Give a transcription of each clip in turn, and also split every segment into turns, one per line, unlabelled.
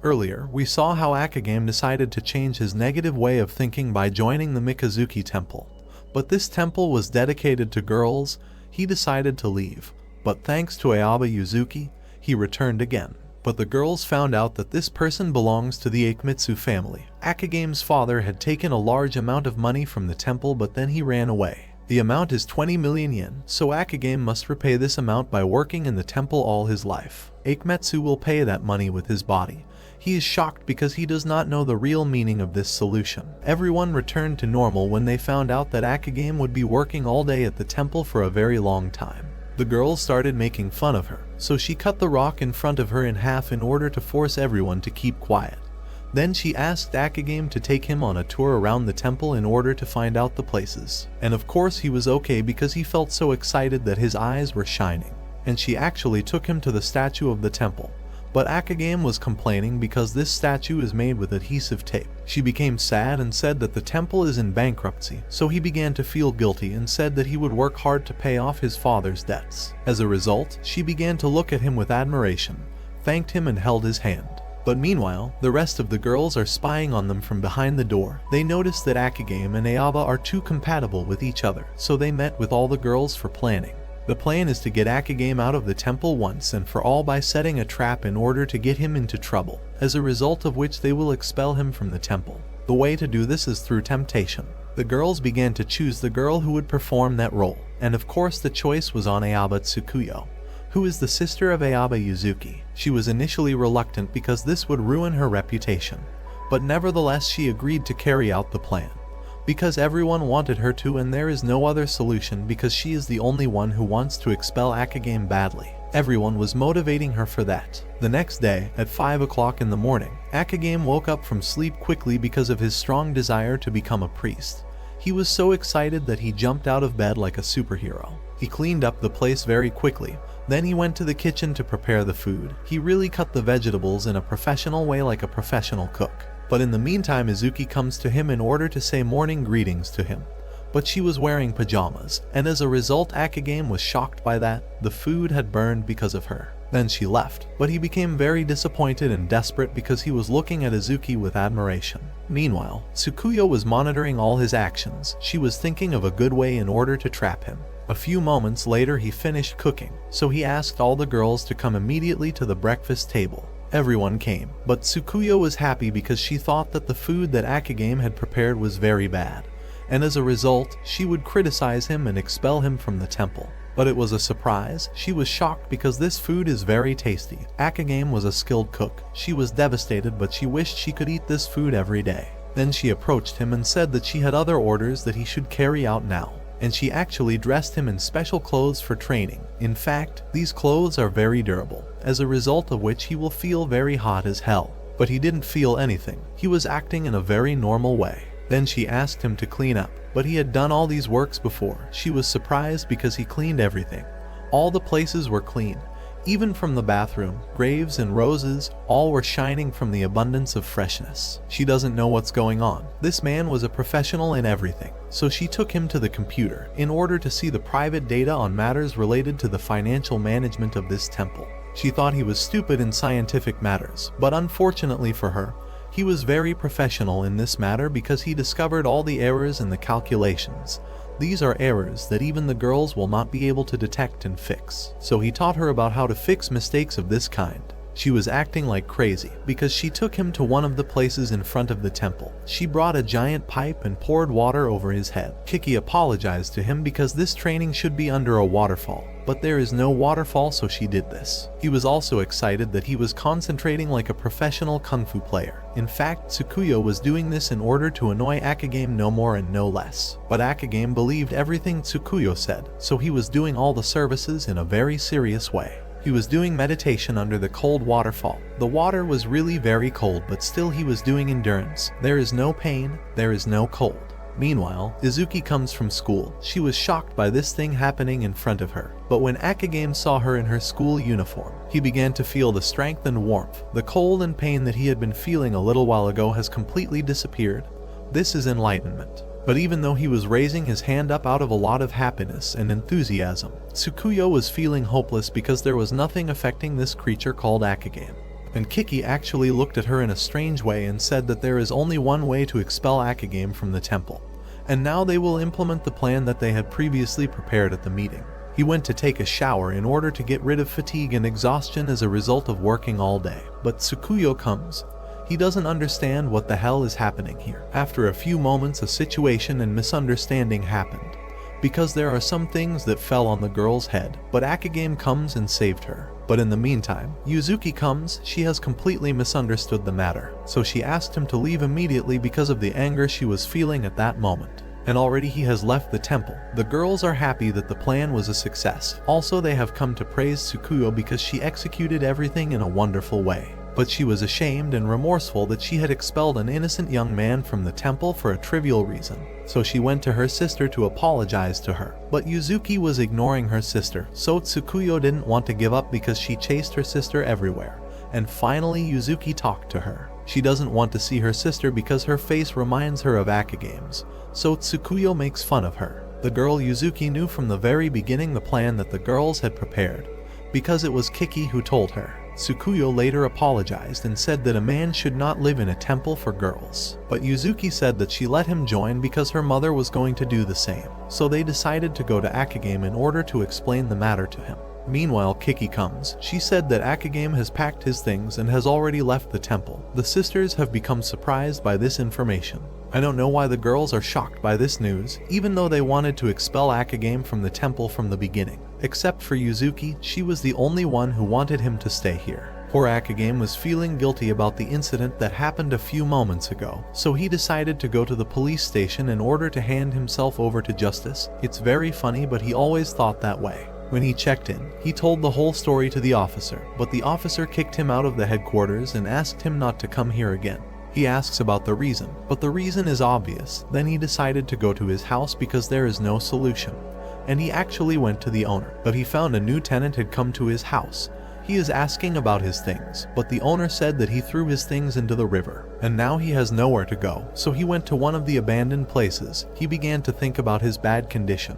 Earlier, we saw how Akagame decided to change his negative way of thinking by joining the Mikazuki temple. But this temple was dedicated to girls. He decided to leave. But thanks to Aoba Yuzuki, he returned again. But the girls found out that this person belongs to the Akimitsu family. Akagame's father had taken a large amount of money from the temple, but then he ran away. The amount is 20 million yen, so Akagame must repay this amount by working in the temple all his life. Akimitsu will pay that money with his body. He is shocked because he does not know the real meaning of this solution. Everyone returned to normal when they found out that Akagame would be working all day at the temple for a very long time. The girls started making fun of her, so she cut the rock in front of her in half in order to force everyone to keep quiet. Then she asked Akagame to take him on a tour around the temple in order to find out the places. And of course he was okay because he felt so excited that his eyes were shining. And she actually took him to the statue of the temple. But Akagame was complaining because this statue is made with adhesive tape. She became sad and said that the temple is in bankruptcy, so he began to feel guilty and said that he would work hard to pay off his father's debts. As a result, she began to look at him with admiration, thanked him and held his hand. But meanwhile, the rest of the girls are spying on them from behind the door. They notice that Akagame and Aoba are too compatible with each other, so they met with all the girls for planning. The plan is to get Akagame out of the temple once and for all by setting a trap in order to get him into trouble, as a result of which they will expel him from the temple. The way to do this is through temptation. The girls began to choose the girl who would perform that role, and of course the choice was on Aoba Tsukuyo, who is the sister of Aoba Yuzuki. She was initially reluctant because this would ruin her reputation, but nevertheless she agreed to carry out the plan. Because everyone wanted her to, and there is no other solution because she is the only one who wants to expel Akagame badly. Everyone was motivating her for that. The next day, at 5 o'clock in the morning, Akagame woke up from sleep quickly because of his strong desire to become a priest. He was so excited that he jumped out of bed like a superhero. He cleaned up the place very quickly. Then he went to the kitchen to prepare the food. He really cut the vegetables in a professional way like a professional cook. But in the meantime, Izuki comes to him in order to say morning greetings to him. But she was wearing pajamas, and as a result Akagame was shocked by that. The food had burned because of her. Then she left, but he became very disappointed and desperate because he was looking at Izuki with admiration. Meanwhile, Tsukuyo was monitoring all his actions. She was thinking of a good way in order to trap him. A few moments later he finished cooking, so he asked all the girls to come immediately to the breakfast table. Everyone came, but Tsukuyo was happy because she thought that the food that Akagame had prepared was very bad, and as a result, she would criticize him and expel him from the temple. But it was a surprise. She was shocked because this food is very tasty. Akagame was a skilled cook. She was devastated, but she wished she could eat this food every day. Then she approached him and said that she had other orders that he should carry out now. And she actually dressed him in special clothes for training. In fact, these clothes are very durable, as a result of which he will feel very hot as hell. But he didn't feel anything. He was acting in a very normal way. Then she asked him to clean up, but he had done all these works before. She was surprised because he cleaned everything. All the places were clean. Even from the bathroom, graves and roses, all were shining from the abundance of freshness. She doesn't know what's going on. This man was a professional in everything. So she took him to the computer in order to see the private data on matters related to the financial management of this temple. She thought he was stupid in scientific matters, but unfortunately for her, he was very professional in this matter because he discovered all the errors in the calculations. These are errors that even the girls will not be able to detect and fix. So he taught her about how to fix mistakes of this kind. She was acting like crazy because she took him to one of the places in front of the temple. She brought a giant pipe and poured water over his head. Kiki apologized to him because this training should be under a waterfall, but there is no waterfall, so she did this. He was also excited that he was concentrating like a professional kung fu player. In fact, Tsukuyo was doing this in order to annoy Akagame no more and no less. But Akagame believed everything Tsukuyo said, so he was doing all the services in a very serious way. He was doing meditation under the cold waterfall. The water was really very cold, but still he was doing endurance. There is no pain, there is no cold. Meanwhile, Izuki comes from school. She was shocked by this thing happening in front of her. But when Akagame saw her in her school uniform, he began to feel the strength and warmth. The cold and pain that he had been feeling a little while ago has completely disappeared. This is enlightenment. But even though he was raising his hand up out of a lot of happiness and enthusiasm, Tsukuyo was feeling hopeless because there was nothing affecting this creature called Akagame. And Kiki actually looked at her in a strange way and said that there is only one way to expel Akagame from the temple, and now they will implement the plan that they had previously prepared at the meeting. He went to take a shower in order to get rid of fatigue and exhaustion as a result of working all day. But Tsukuyo comes. He doesn't understand what the hell is happening here. After a few moments, a situation and misunderstanding happened, because there are some things that fell on the girl's head, but Akagame comes and saved her. But in the meantime, Yuzuki comes. She has completely misunderstood the matter, so she asked him to leave immediately because of the anger she was feeling at that moment. And already he has left the temple. The girls are happy that the plan was a success. Also, they have come to praise Tsukuyo because she executed everything in a wonderful way. But she was ashamed and remorseful that she had expelled an innocent young man from the temple for a trivial reason. So she went to her sister to apologize to her. But Yuzuki was ignoring her sister, so Tsukuyo didn't want to give up because she chased her sister everywhere. And finally Yuzuki talked to her. She doesn't want to see her sister because her face reminds her of Akagame's, so Tsukuyo makes fun of her. The girl Yuzuki knew from the very beginning the plan that the girls had prepared, because it was Kiki who told her. Tsukuyo later apologized and said that a man should not live in a temple for girls. But Yuzuki said that she let him join because her mother was going to do the same. So they decided to go to Akagame in order to explain the matter to him. Meanwhile, Kiki comes. She said that Akagame has packed his things and has already left the temple. The sisters have become surprised by this information. I don't know why the girls are shocked by this news, even though they wanted to expel Akagame from the temple from the beginning. Except for Yuzuki, she was the only one who wanted him to stay here. Poor Akagame was feeling guilty about the incident that happened a few moments ago, so he decided to go to the police station in order to hand himself over to justice. It's very funny, but he always thought that way. When he checked in, he told the whole story to the officer, but the officer kicked him out of the headquarters and asked him not to come here again. He asks about the reason, but the reason is obvious. Then he decided to go to his house because there is no solution. And he actually went to the owner, but he found a new tenant had come to his house. He is asking about his things, but the owner said that he threw his things into the river, and now he has nowhere to go, so he went to one of the abandoned places. He began to think about his bad condition,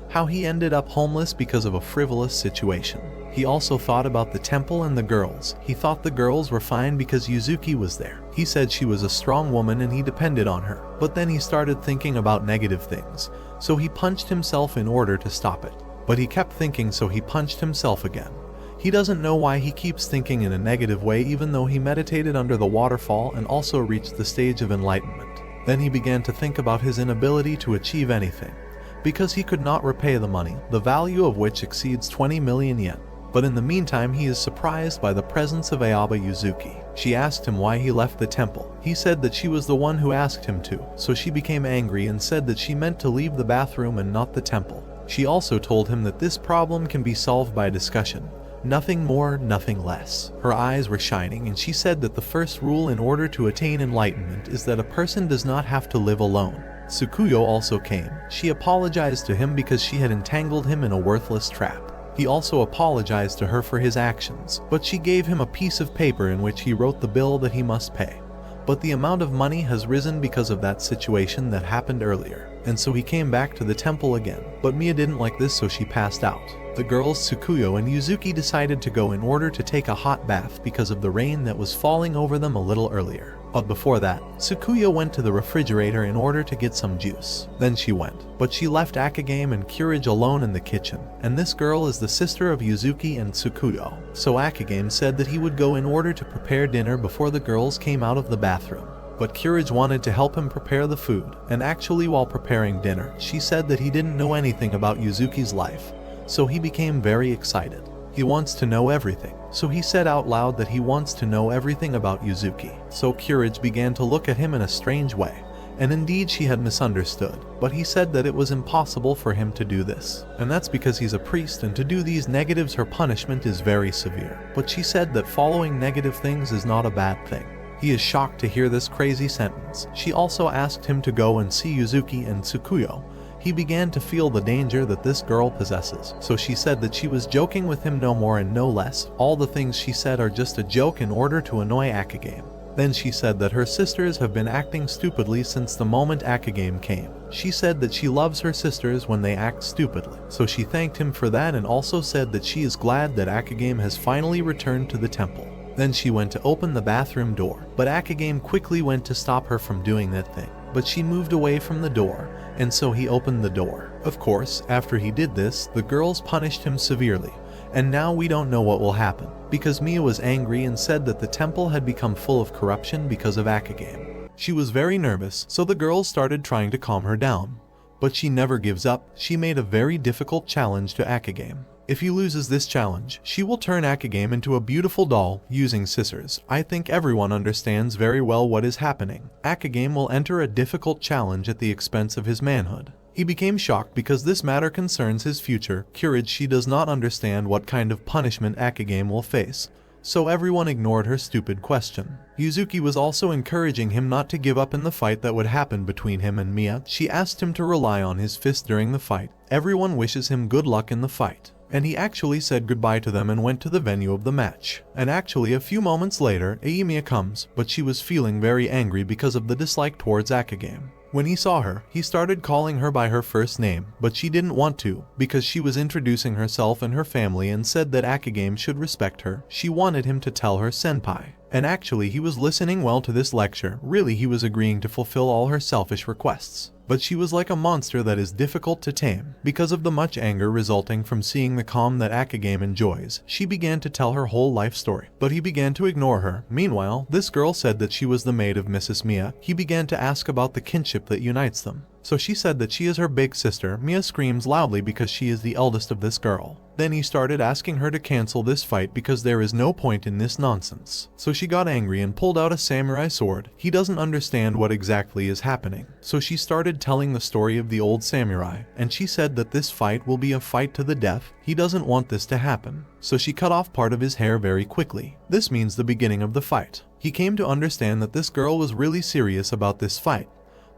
how he ended up homeless because of a frivolous situation. He also thought about the temple and the girls. He thought the girls were fine because Yuzuki was there. He said she was a strong woman and he depended on her. But then he started thinking about negative things, so he punched himself in order to stop it. But he kept thinking, so he punched himself again. He doesn't know why he keeps thinking in a negative way even though he meditated under the waterfall and also reached the stage of enlightenment. Then he began to think about his inability to achieve anything, because he could not repay the money, the value of which exceeds 20 million yen. But in the meantime he is surprised by the presence of Aoba Yuzuki. She asked him why he left the temple. He said that she was the one who asked him to, so she became angry and said that she meant to leave the bathroom and not the temple. She also told him that this problem can be solved by discussion. Nothing more, nothing less. Her eyes were shining and she said that the first rule in order to attain enlightenment is that a person does not have to live alone. Tsukuyo also came. She apologized to him because she had entangled him in a worthless trap. He also apologized to her for his actions, but she gave him a piece of paper in which he wrote the bill that he must pay. But the amount of money has risen because of that situation that happened earlier, and so he came back to the temple again. But Mia didn't like this, so she passed out. The girls Tsukuyo and Yuzuki decided to go in order to take a hot bath because of the rain that was falling over them a little earlier. But before that, Tsukuyo went to the refrigerator in order to get some juice. Then she went, but she left Akagame and Courage alone in the kitchen, and this girl is the sister of Yuzuki and Tsukuyo. So Akagame said that he would go in order to prepare dinner before the girls came out of the bathroom. But Courage wanted to help him prepare the food, and actually while preparing dinner, she said that he didn't know anything about Yuzuki's life, so he became very excited. He wants to know everything, so he said out loud that he wants to know everything about Yuzuki. So Courage began to look at him in a strange way, and indeed she had misunderstood, but he said that it was impossible for him to do this, and that's because he's a priest, and to do these negatives her punishment is very severe. But she said that following negative things is not a bad thing. He is shocked to hear this crazy sentence. She also asked him to go and see Yuzuki and Tsukuyo. He began to feel the danger that this girl possesses, so she said that she was joking with him no more and no less. All the things she said are just a joke in order to annoy Akagame. Then she said that her sisters have been acting stupidly since the moment Akagame came. She said that she loves her sisters when they act stupidly, so she thanked him for that and also said that she is glad that Akagame has finally returned to the temple. Then she went to open the bathroom door, but Akagame quickly went to stop her from doing that thing. But she moved away from the door, and so he opened the door. Of course, after he did this, the girls punished him severely, and now we don't know what will happen, because Mia was angry and said that the temple had become full of corruption because of Akagame. She was very nervous, so the girls started trying to calm her down. But she never gives up. She made a very difficult challenge to Akagame. If he loses this challenge, she will turn Akagame into a beautiful doll using scissors. I think everyone understands very well what is happening. Akagame will enter a difficult challenge at the expense of his manhood. He became shocked because this matter concerns his future. Courage, she does not understand what kind of punishment Akagame will face, so everyone ignored her stupid question. Yuzuki was also encouraging him not to give up in the fight that would happen between him and Mia. She asked him to rely on his fist during the fight. Everyone wishes him good luck in the fight. And he actually said goodbye to them and went to the venue of the match. And actually a few moments later, Mia comes, but she was feeling very angry because of the dislike towards Akagame. When he saw her, he started calling her by her first name, but she didn't want to, because she was introducing herself and her family and said that Akagame should respect her. She wanted him to tell her senpai. And actually he was listening well to this lecture. Really, he was agreeing to fulfill all her selfish requests. But she was like a monster that is difficult to tame. Because of the much anger resulting from seeing the calm that Akagame enjoys, she began to tell her whole life story. But he began to ignore her. Meanwhile, this girl said that she was the maid of Mrs. Mia. He began to ask about the kinship that unites them. So she said that she is her big sister. Mia screams loudly because she is the eldest of this girl. Then he started asking her to cancel this fight because there is no point in this nonsense. So she got angry and pulled out a samurai sword. He doesn't understand what exactly is happening. So she started telling the story of the old samurai, and she said that this fight will be a fight to the death. He doesn't want this to happen. So she cut off part of his hair very quickly. This means the beginning of the fight. He came to understand that this girl was really serious about this fight,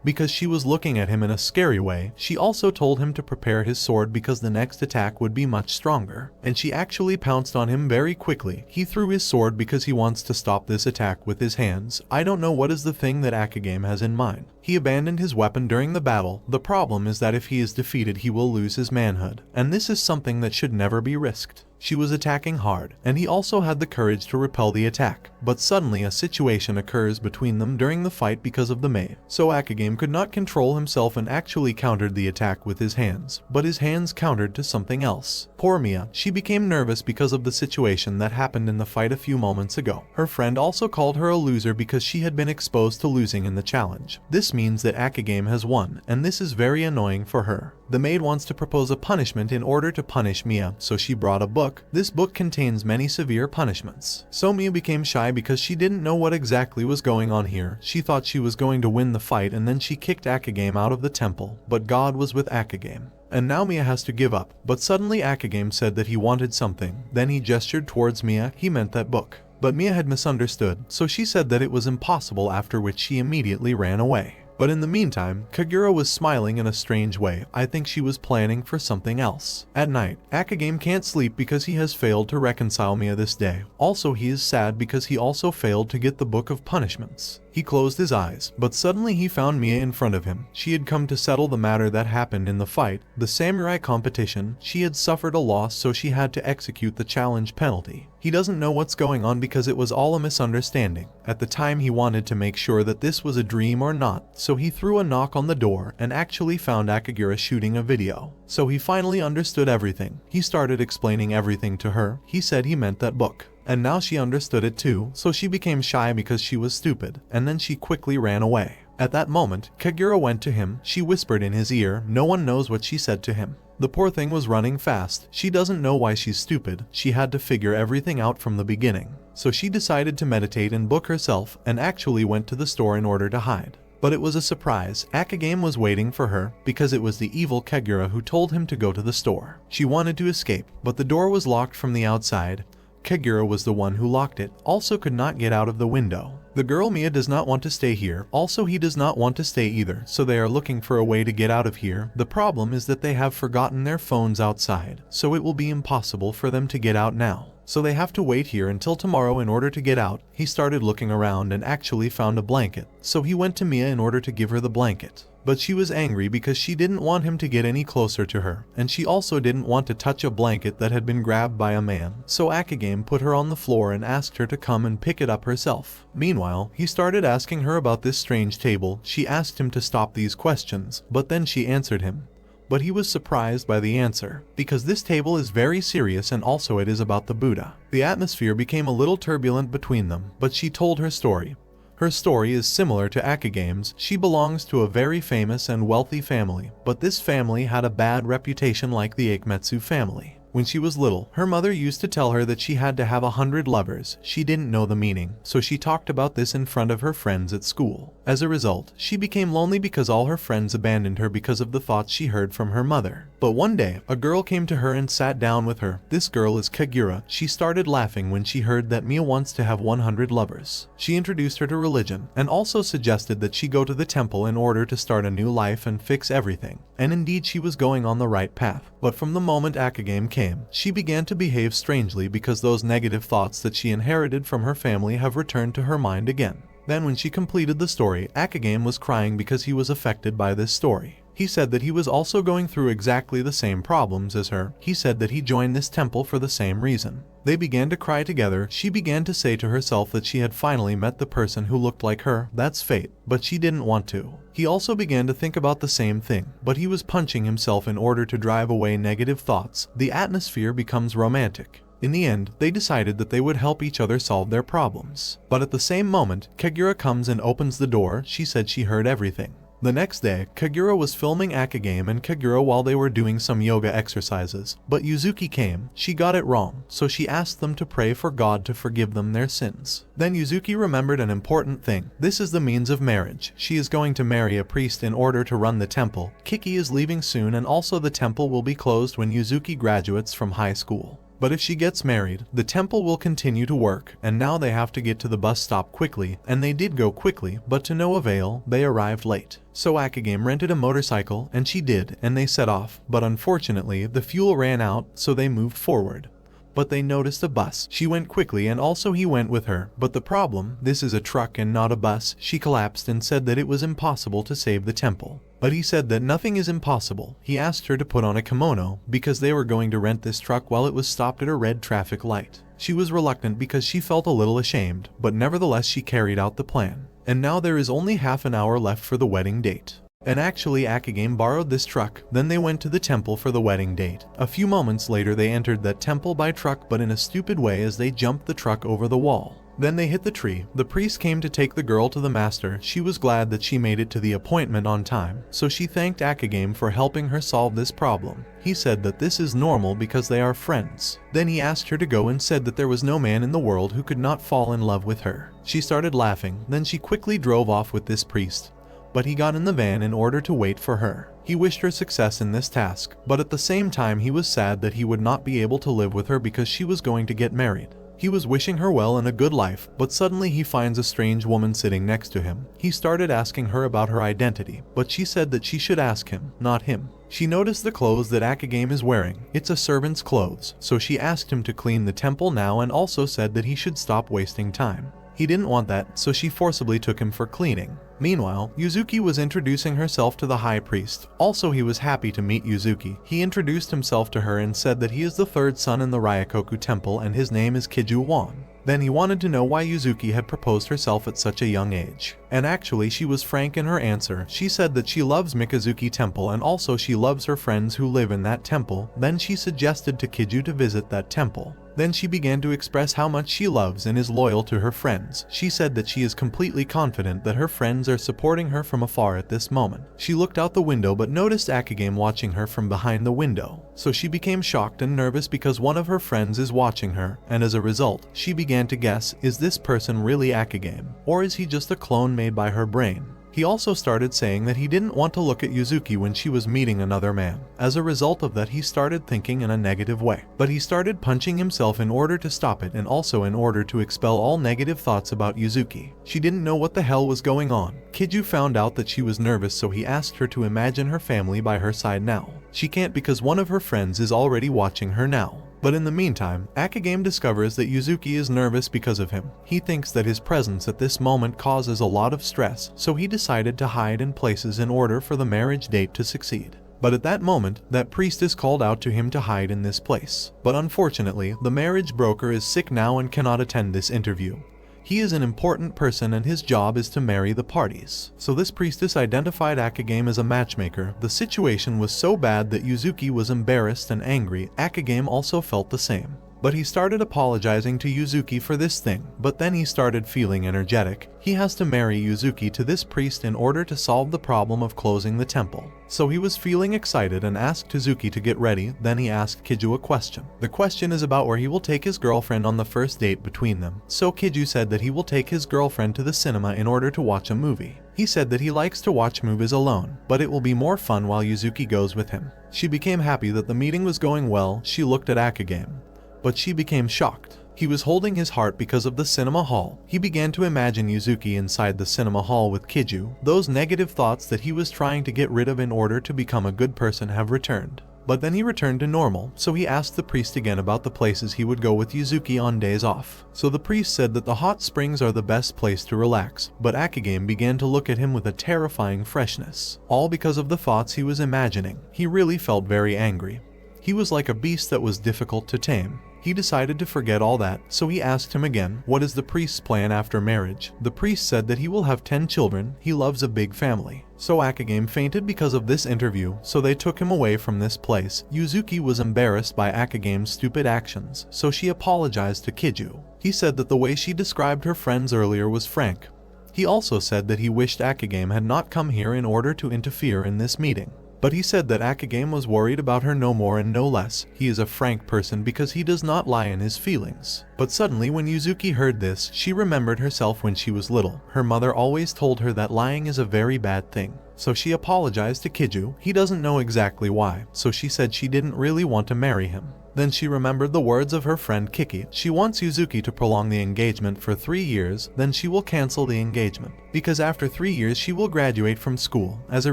because she was looking at him in a scary way. She also told him to prepare his sword because the next attack would be much stronger, and she actually pounced on him very quickly. He threw his sword because he wants to stop this attack with his hands. I don't know what is the thing that Akagame has in mind. He abandoned his weapon during the battle. The problem is that if he is defeated, he will lose his manhood, and this is something that should never be risked. She was attacking hard, and he also had the courage to repel the attack. But suddenly a situation occurs between them during the fight because of the maid. So Akagame could not control himself and actually countered the attack with his hands. But his hands countered to something else. Poor Mia, she became nervous because of the situation that happened in the fight a few moments ago. Her friend also called her a loser because she had been exposed to losing in the challenge. This means that Akagame has won, and this is very annoying for her. The maid wants to propose a punishment in order to punish Mia, so she brought a book. This book contains many severe punishments. So Mia became shy because she didn't know what exactly was going on here. She thought she was going to win the fight, and then she kicked Akagame out of the temple, but God was with Akagame. And now Mia has to give up. But suddenly Akagame said that he wanted something. Then he gestured towards Mia. He meant that book. But Mia had misunderstood, so she said that it was impossible, after which she immediately ran away. But in the meantime, Kagura was smiling in a strange way. I think she was planning for something else. At night, Akagame can't sleep because he has failed to reconcile Mia this day. Also, he is sad because he also failed to get the book of punishments. He closed his eyes, but suddenly he found Mia in front of him. She had come to settle the matter that happened in the fight, the samurai competition. She had suffered a loss, so she had to execute the challenge penalty. He doesn't know what's going on because it was all a misunderstanding. At the time, he wanted to make sure that this was a dream or not, so he threw a knock on the door and actually found Akagura shooting a video. So he finally understood everything. He started explaining everything to her. He said he meant that book. And now she understood it too, so she became shy because she was stupid, and then she quickly ran away. At that moment, Kagura went to him. She whispered in his ear. No one knows what she said to him. The poor thing was running fast. She doesn't know why she's stupid. She had to figure everything out from the beginning. So she decided to meditate and book herself, and actually went to the store in order to hide. But it was a surprise. Akagame was waiting for her because it was the evil Kagura who told him to go to the store. She wanted to escape, but the door was locked from the outside. Kagura was the one who locked it, also could not get out of the window. The girl Mia does not want to stay here, also he does not want to stay either, so they are looking for a way to get out of here. The problem is that they have forgotten their phones outside, so it will be impossible for them to get out now. so they have to wait here until tomorrow in order to get out. He started looking around and actually found a blanket, so he went to Mia in order to give her the blanket. But she was angry because she didn't want him to get any closer to her, and she also didn't want to touch a blanket that had been grabbed by a man. So Akagame put her on the floor and asked her to come and pick it up herself. Meanwhile, he started asking her about this strange table. She asked him to stop these questions, but then she answered him. But he was surprised by the answer, because this table is very serious and also it is about the Buddha. The atmosphere became a little turbulent between them, but she told her story. Her story is similar to Akagame's. She belongs to a very famous and wealthy family, but this family had a bad reputation like the Akemetsu family. When she was little, her mother used to tell her that she had to have 100 lovers. She didn't know the meaning, so she talked about this in front of her friends at school. As a result, she became lonely because all her friends abandoned her because of the thoughts she heard from her mother. But one day, a girl came to her and sat down with her. This girl is Kagura. She started laughing when she heard that Mia wants to have 100 lovers. She introduced her to religion, and also suggested that she go to the temple in order to start a new life and fix everything. And indeed she was going on the right path. But from the moment Akagame came, she began to behave strangely because those negative thoughts that she inherited from her family have returned to her mind again. Then when she completed the story, Akagame was crying because he was affected by this story. He said that he was also going through exactly the same problems as her. He said that he joined this temple for the same reason. They began to cry together. She began to say to herself that she had finally met the person who looked like her. That's fate. But she didn't want to. He also began to think about the same thing, but he was punching himself in order to drive away negative thoughts. The atmosphere becomes romantic. In the end, they decided that they would help each other solve their problems. But at the same moment, Kagura comes and opens the door. She said she heard everything. The next day, Kagura was filming Akagame and Kagura while they were doing some yoga exercises. But Yuzuki came. She got it wrong, so she asked them to pray for God to forgive them their sins. Then Yuzuki remembered an important thing. This is the means of marriage. She is going to marry a priest in order to run the temple. Kiki is leaving soon and also the temple will be closed when Yuzuki graduates from high school. But if she gets married, the temple will continue to work, and now they have to get to the bus stop quickly, and they did go quickly, but to no avail, they arrived late. So Akagame rented a motorcycle, and she did, and they set off, but unfortunately, the fuel ran out, so they moved forward. But they noticed a bus. She went quickly and also he went with her. But the problem, this is a truck and not a bus. She collapsed and said that it was impossible to save the temple. But he said that nothing is impossible. He asked her to put on a kimono because they were going to rent this truck while it was stopped at a red traffic light. She was reluctant because she felt a little ashamed, but nevertheless she carried out the plan. And now there is only half an hour left for the wedding date. And actually Akagame borrowed this truck, then they went to the temple for the wedding date. A few moments later they entered that temple by truck but in a stupid way as they jumped the truck over the wall. Then they hit the tree. The priest came to take the girl to the master. She was glad that she made it to the appointment on time, so she thanked Akagame for helping her solve this problem. He said that this is normal because they are friends. Then he asked her to go and said that there was no man in the world who could not fall in love with her. She started laughing, then she quickly drove off with this priest. But he got in the van in order to wait for her. He wished her success in this task, but at the same time he was sad that he would not be able to live with her because she was going to get married. He was wishing her well and a good life, but suddenly he finds a strange woman sitting next to him. He started asking her about her identity, but she said that she should ask him, not him. She noticed the clothes that Akagame is wearing. It's a servant's clothes, so she asked him to clean the temple now and also said that he should stop wasting time. He didn't want that, so she forcibly took him for cleaning. Meanwhile, Yuzuki was introducing herself to the high priest. Also, he was happy to meet Yuzuki. He introduced himself to her and said that he is the third son in the Ryokoku temple and his name is Kiju Wan. Then he wanted to know why Yuzuki had proposed herself at such a young age. And actually she was frank in her answer. She said that she loves Mikazuki Temple and also she loves her friends who live in that temple. Then she suggested to Kiju to visit that temple. Then she began to express how much she loves and is loyal to her friends. She said that she is completely confident that her friends are supporting her from afar at this moment. She looked out the window but noticed Akagame watching her from behind the window. So she became shocked and nervous because one of her friends is watching her, and as a result, she began to guess, is this person really Akagame? Or is he just a clone made by her brain? He also started saying that he didn't want to look at Yuzuki when she was meeting another man. As a result of that, he started thinking in a negative way. But he started punching himself in order to stop it and also in order to expel all negative thoughts about Yuzuki. She didn't know what the hell was going on. Kiju found out that she was nervous, so he asked her to imagine her family by her side now. She can't because one of her friends is already watching her now. But in the meantime, Akagame discovers that Yuzuki is nervous because of him. He thinks that his presence at this moment causes a lot of stress, so he decided to hide in places in order for the marriage date to succeed. But at that moment, that priest is called out to him to hide in this place. But unfortunately, the marriage broker is sick now and cannot attend this interview. He is an important person and his job is to marry the parties. So this priestess identified Akagame as a matchmaker. The situation was so bad that Yuzuki was embarrassed and angry. Akagame also felt the same. But he started apologizing to Yuzuki for this thing, but then he started feeling energetic. He has to marry Yuzuki to this priest in order to solve the problem of closing the temple. So he was feeling excited and asked Yuzuki to get ready. Then he asked Kiju a question. The question is about where he will take his girlfriend on the first date between them. So Kiju said that he will take his girlfriend to the cinema in order to watch a movie. He said that he likes to watch movies alone, but it will be more fun while Yuzuki goes with him. She became happy that the meeting was going well. She looked at Akagame, but she became shocked. He was holding his heart because of the cinema hall. He began to imagine Yuzuki inside the cinema hall with Kiju. Those negative thoughts that he was trying to get rid of in order to become a good person have returned. But then he returned to normal, so he asked the priest again about the places he would go with Yuzuki on days off. So the priest said that the hot springs are the best place to relax, but Akagame began to look at him with a terrifying freshness. All because of the thoughts he was imagining. He really felt very angry. He was like a beast that was difficult to tame. He decided to forget all that, so he asked him again, what is the priest's plan after marriage? The priest said that he will have 10 children, he loves a big family. So Akagame fainted because of this interview, so they took him away from this place. Yuzuki was embarrassed by Akagame's stupid actions, so she apologized to Kiju. He said that the way she described her friends earlier was frank. He also said that he wished Akagame had not come here in order to interfere in this meeting. But he said that Akagame was worried about her no more and no less. He is a frank person because he does not lie in his feelings. But suddenly when Yuzuki heard this, she remembered herself when she was little. Her mother always told her that lying is a very bad thing. So she apologized to Kiju. He doesn't know exactly why, so she said she didn't really want to marry him. Then she remembered the words of her friend Kiki. She wants Yuzuki to prolong the engagement for 3 years, then she will cancel the engagement. Because after 3 years she will graduate from school, as a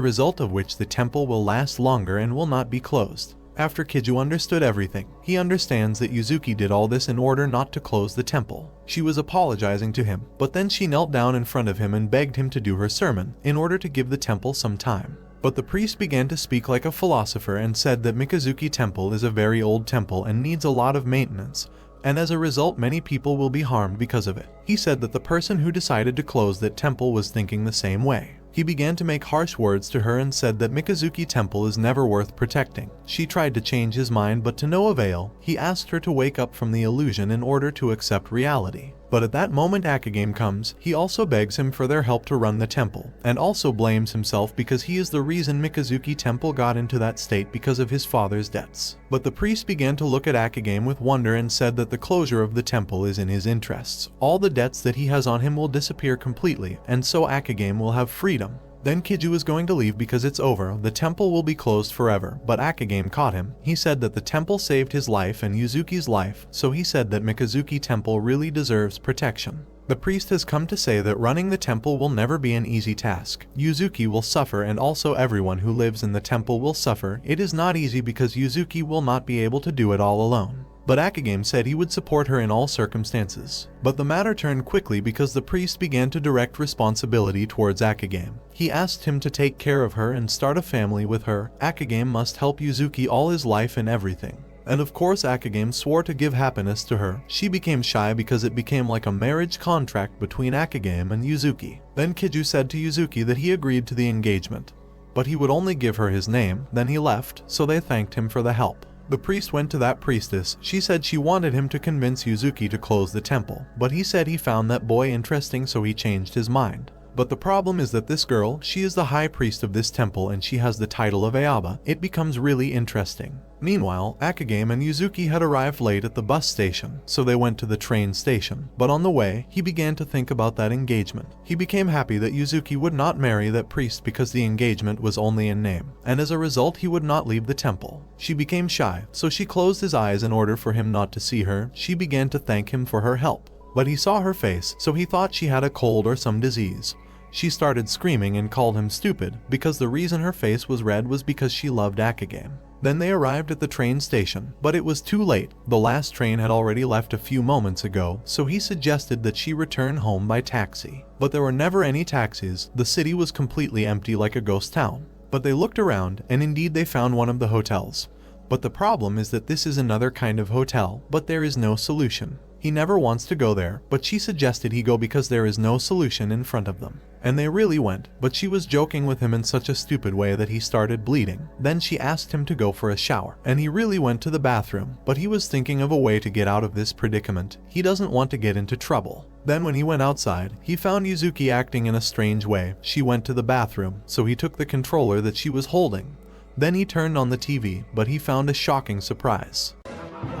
result of which the temple will last longer and will not be closed. After Kiju understood everything, he understands that Yuzuki did all this in order not to close the temple. She was apologizing to him, but then she knelt down in front of him and begged him to do her sermon, in order to give the temple some time. But the priest began to speak like a philosopher and said that Mikazuki Temple is a very old temple and needs a lot of maintenance, and as a result many people will be harmed because of it. He said that the person who decided to close that temple was thinking the same way. He began to make harsh words to her and said that Mikazuki Temple is never worth protecting. She tried to change his mind, but to no avail. He asked her to wake up from the illusion in order to accept reality. But at that moment Akagame comes. He also begs him for their help to run the temple, and also blames himself because he is the reason Mikazuki Temple got into that state because of his father's debts. But the priest began to look at Akagame with wonder and said that the closure of the temple is in his interests. All the debts that he has on him will disappear completely, and so Akagame will have freedom. Then Kiju is going to leave because it's over. The temple will be closed forever, but Akagame caught him. He said that the temple saved his life and Yuzuki's life, so he said that Mikazuki Temple really deserves protection. The priest has come to say that running the temple will never be an easy task. Yuzuki will suffer and also everyone who lives in the temple will suffer. It is not easy because Yuzuki will not be able to do it all alone. But Akagame said he would support her in all circumstances. But the matter turned quickly because the priest began to direct responsibility towards Akagame. He asked him to take care of her and start a family with her. Akagame must help Yuzuki all his life and everything. And of course Akagame swore to give happiness to her. She became shy because it became like a marriage contract between Akagame and Yuzuki. Then Kiju said to Yuzuki that he agreed to the engagement, but he would only give her his name. Then he left, so they thanked him for the help. The priest went to that priestess. She said she wanted him to convince Yuzuki to close the temple, but he said he found that boy interesting, so he changed his mind. But the problem is that this girl, she is the high priest of this temple and she has the title of Ayaba. It becomes really interesting. Meanwhile, Akagame and Yuzuki had arrived late at the bus station, so they went to the train station. But on the way, he began to think about that engagement. He became happy that Yuzuki would not marry that priest because the engagement was only in name, and as a result he would not leave the temple. She became shy, so she closed his eyes in order for him not to see her. She began to thank him for her help. But he saw her face, so he thought she had a cold or some disease. She started screaming and called him stupid because the reason her face was red was because she loved Akagame. Then they arrived at the train station, but it was too late. The last train had already left a few moments ago, so he suggested that she return home by taxi. But there were never any taxis. The city was completely empty like a ghost town. But they looked around, and indeed they found one of the hotels. But the problem is that this is another kind of hotel, but there is no solution. He never wants to go there, but she suggested he go because there is no solution in front of them. And they really went, but she was joking with him in such a stupid way that he started bleeding. Then she asked him to go for a shower, and he really went to the bathroom, but he was thinking of a way to get out of this predicament. He doesn't want to get into trouble. Then when he went outside, he found Yuzuki acting in a strange way. She went to the bathroom, so he took the controller that she was holding. Then he turned on the TV, but he found a shocking surprise.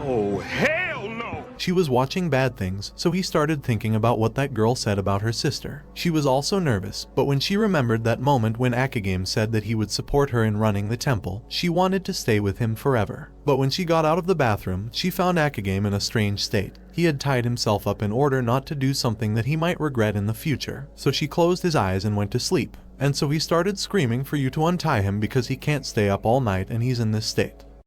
Oh, hell no!
She was watching bad things, so he started thinking about what that girl said about her sister. She was also nervous, but when she remembered that moment when Akagame said that he would support her in running the temple, she wanted to stay with him forever. But when she got out of the bathroom, she found Akagame in a strange state. He had tied himself up in order not to do something that he might regret in the future, so she closed his eyes and went to sleep. And so he started screaming for you to untie him because he can't stay up all night and he's in this state.